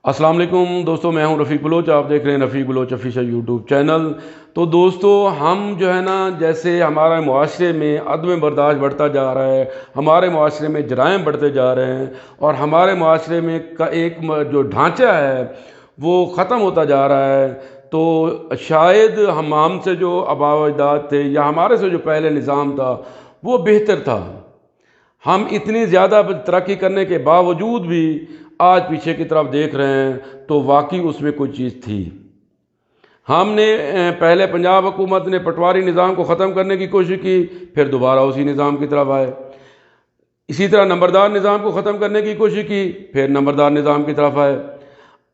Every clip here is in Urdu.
السلام علیکم دوستوں، میں ہوں رفیق بلوچ. آپ دیکھ رہے ہیں رفیق بلوچ آفیشل یوٹیوب چینل. تو دوستو، ہم جو ہے نا، جیسے ہمارے معاشرے میں عدم برداشت بڑھتا جا رہا ہے، ہمارے معاشرے میں جرائم بڑھتے جا رہے ہیں، اور ہمارے معاشرے میں کا ایک جو ڈھانچہ ہے وہ ختم ہوتا جا رہا ہے. تو شاید ہم سے جو آباء و اجداد تھے یا ہمارے سے جو پہلے نظام تھا وہ بہتر تھا. ہم اتنی زیادہ ترقی کرنے کے باوجود بھی آج پیچھے کی طرف دیکھ رہے ہیں تو واقعی اس میں کوئی چیز تھی. ہم نے پہلے پنجاب حکومت نے پٹواری نظام کو ختم کرنے کی کوشش کی، پھر دوبارہ اسی نظام کی طرف آئے. اسی طرح نمبردار نظام کو ختم کرنے کی کوشش کی، پھر نمبردار نظام کی طرف آئے.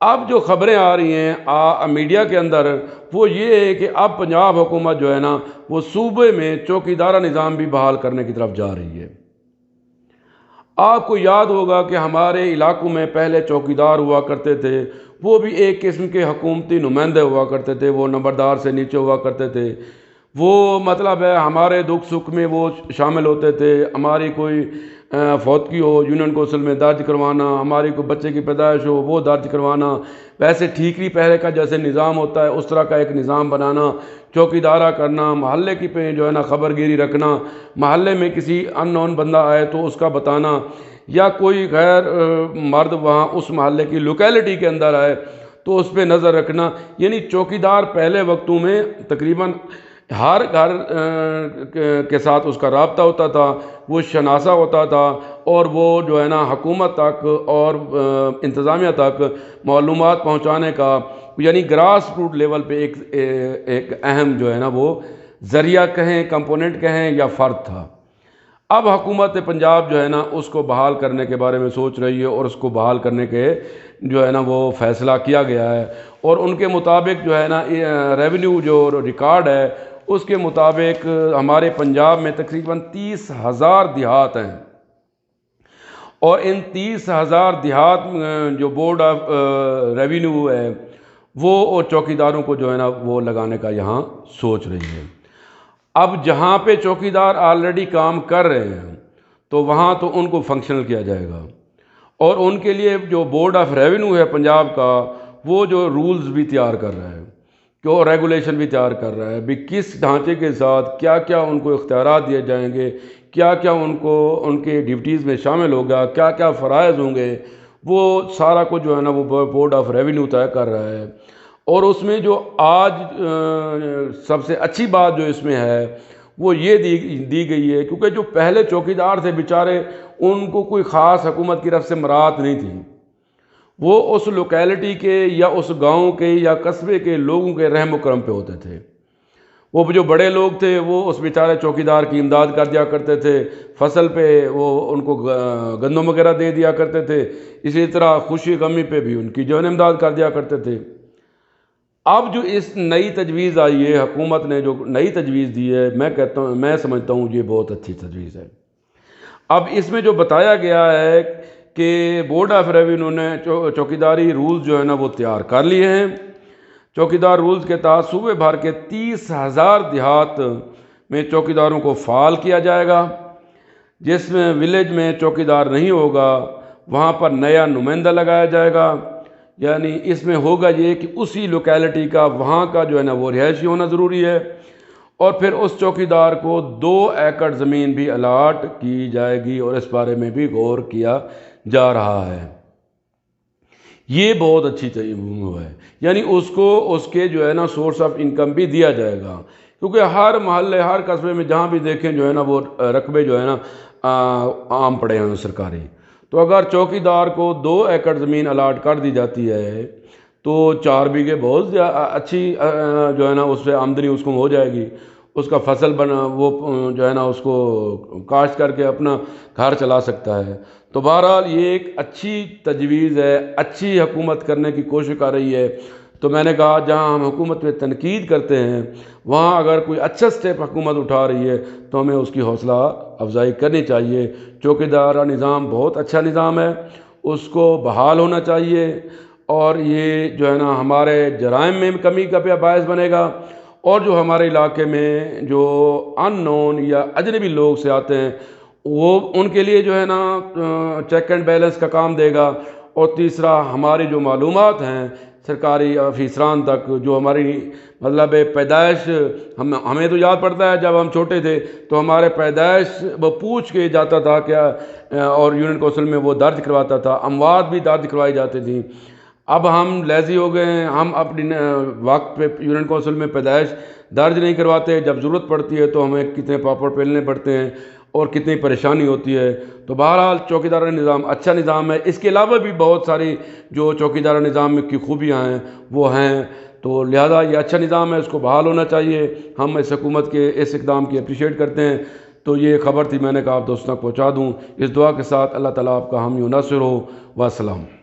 اب جو خبریں آ رہی ہیں میڈیا کے اندر وہ یہ ہے کہ اب پنجاب حکومت جو ہے نا وہ صوبے میں چوکیدارہ نظام بھی بحال کرنے کی طرف جا رہی ہے. آپ کو یاد ہوگا کہ ہمارے علاقوں میں پہلے چوکیدار ہوا کرتے تھے، وہ بھی ایک قسم کے حکومتی نمائندے ہوا کرتے تھے، وہ نمبردار سے نیچے ہوا کرتے تھے. وہ مطلب ہے ہمارے دکھ سکھ میں وہ شامل ہوتے تھے. ہماری کوئی فوتگی ہو یونین کونسل میں درج کروانا، ہماری کوئی بچے کی پیدائش ہو وہ درج کروانا، ویسے ٹھیکری پہرے کا جیسے نظام ہوتا ہے اس طرح کا ایک نظام بنانا، چوکیدارہ کرنا، محلے کی پہ جو ہے نا خبر گیری رکھنا، محلے میں کسی ان نون بندہ آئے تو اس کا بتانا، یا کوئی غیر مرد وہاں اس محلے کی لوکیلٹی کے اندر آئے تو اس پہ نظر رکھنا. یعنی چوکیدار پہلے وقتوں میں تقریباً ہر گھر کے ساتھ اس کا رابطہ ہوتا تھا، وہ شناسہ ہوتا تھا، اور وہ جو ہے نا حکومت تک اور انتظامیہ تک معلومات پہنچانے کا، یعنی گراس روٹ لیول پہ ایک اہم جو ہے نا وہ ذریعہ کہیں، کمپوننٹ کہیں یا فرد تھا. اب حکومت پنجاب جو ہے نا اس کو بحال کرنے کے بارے میں سوچ رہی ہے، اور اس کو بحال کرنے کے جو ہے نا وہ فیصلہ کیا گیا ہے. اور ان کے مطابق جو ہے نا ریونیو جو ریکارڈ ہے اس کے مطابق ہمارے پنجاب میں تقریباً 30,000 دیہات ہیں، اور ان 30,000 دیہات جو بورڈ آف ریونیو ہے وہ چوکیداروں کو جو ہے نا وہ لگانے کا یہاں سوچ رہی ہے. اب جہاں پہ چوکیدار آلریڈی کام کر رہے ہیں تو وہاں تو ان کو فنکشنل کیا جائے گا، اور ان کے لیے جو بورڈ آف ریونیو ہے پنجاب کا وہ جو رولز بھی تیار کر رہا ہے، جو ریگولیشن بھی تیار کر رہا ہے بھی کس ڈھانچے کے ساتھ کیا کیا ان کو اختیارات دیے جائیں گے، کیا کیا ان کو ان کے ڈیوٹیز میں شامل ہوگا، کیا کیا فرائض ہوں گے، وہ سارا کچھ جو ہے نا وہ بورڈ آف ریونیو طے کر رہا ہے. اور اس میں جو آج سب سے اچھی بات جو اس میں ہے وہ یہ دی گئی ہے، کیونکہ جو پہلے چوکیدار تھے بیچارے ان کو کوئی خاص حکومت کی طرف سے مراعات نہیں تھی، وہ اس لوکیلٹی کے یا اس گاؤں کے یا قصبے کے لوگوں کے رحم و کرم پہ ہوتے تھے. وہ جو بڑے لوگ تھے وہ اس بیچارے چوکیدار کی امداد کر دیا کرتے تھے، فصل پہ وہ ان کو گندم وغیرہ دے دیا کرتے تھے، اسی طرح خوشی غمی پہ بھی ان کی جو ہے امداد کر دیا کرتے تھے. اب جو اس نئی تجویز آئی ہے، حکومت نے جو نئی تجویز دی ہے، میں سمجھتا ہوں یہ بہت اچھی تجویز ہے. اب اس میں جو بتایا گیا ہے کہ بورڈ آف ریونیو نے چوکیداری رولز جو ہے نا وہ تیار کر لیے ہیں. چوکیدار رولز کے تحت صوبے بھر کے 30,000 دیہات میں چوکیداروں کو فعال کیا جائے گا. جس میں ولیج میں چوکیدار نہیں ہوگا وہاں پر نیا نمائندہ لگایا جائے گا. یعنی اس میں ہوگا یہ کہ اسی لوکیلٹی کا وہاں کا جو ہے نا وہ رہائشی ہونا ضروری ہے، اور پھر اس چوکیدار کو 2 ایکڑ زمین بھی الاٹ کی جائے گی، اور اس بارے میں بھی غور کیا جا رہا ہے. یہ بہت اچھی ہے، یعنی اس کو اس کے جو ہے نا سورس آف انکم بھی دیا جائے گا، کیونکہ ہر محلے ہر قصبے میں جہاں بھی دیکھیں جو ہے نا وہ رقبے جو ہے نا عام پڑے ہیں سرکاری. تو اگر چوکیدار کو 2 ایکڑ زمین الاٹ کر دی جاتی ہے تو 4 بیگھے بہت اچھی جو ہے نا اس سے آمدنی اس کو ہو جائے گی، اس کا فصل وہ جو ہے نا اس کو کاشت کر کے اپنا گھر چلا سکتا ہے. تو بہرحال یہ ایک اچھی تجویز ہے، اچھی حکومت کرنے کی کوشش کر رہی ہے. تو میں نے کہا جہاں ہم حکومت پہ تنقید کرتے ہیں وہاں اگر کوئی اچھا سٹیپ حکومت اٹھا رہی ہے تو ہمیں اس کی حوصلہ افزائی کرنی چاہیے. چوکیدارہ نظام بہت اچھا نظام ہے، اس کو بحال ہونا چاہیے، اور یہ جو ہے نا ہمارے جرائم میں کمی کا باعث بنے گا، اور جو ہمارے علاقے میں جو ان نون یا اجنبی لوگ سے آتے ہیں وہ ان کے لیے جو ہے نا چیک اینڈ بیلنس کا کام دے گا، اور تیسرا ہماری جو معلومات ہیں سرکاری افیسران تک، جو ہماری مطلب پیدائش ہمیں تو یاد پڑتا ہے جب ہم چھوٹے تھے تو ہمارے پیدائش وہ پوچھ کے جاتا تھا کیا، اور یونین کونسل میں وہ درج کرواتا تھا، اموات بھی درج کروائی جاتی تھیں۔ اب ہم لیزی ہو گئے ہیں، ہم اپنی وقت پہ یونین کونسل میں پیدائش درج نہیں کرواتے، جب ضرورت پڑتی ہے تو ہمیں کتنے پاپڑ پیلنے پڑتے ہیں اور کتنی پریشانی ہوتی ہے۔ تو بہرحال چوکیدارانہ نظام اچھا نظام ہے، اس کے علاوہ بھی بہت ساری جو چوکیدارانہ نظام کی خوبیاں ہیں وہ ہیں، تو لہذا یہ اچھا نظام ہے، اس کو بحال ہونا چاہیے۔ ہم اس حکومت کے اس اقدام کی اپریشیٹ کرتے ہیں۔ تو یہ خبر تھی، میں نے کہا آپ دوستوں تک پہنچا دوں، اس دعا کے ساتھ اللہ تعالیٰ آپ کا حامی و ناصر ہو۔ والسلام۔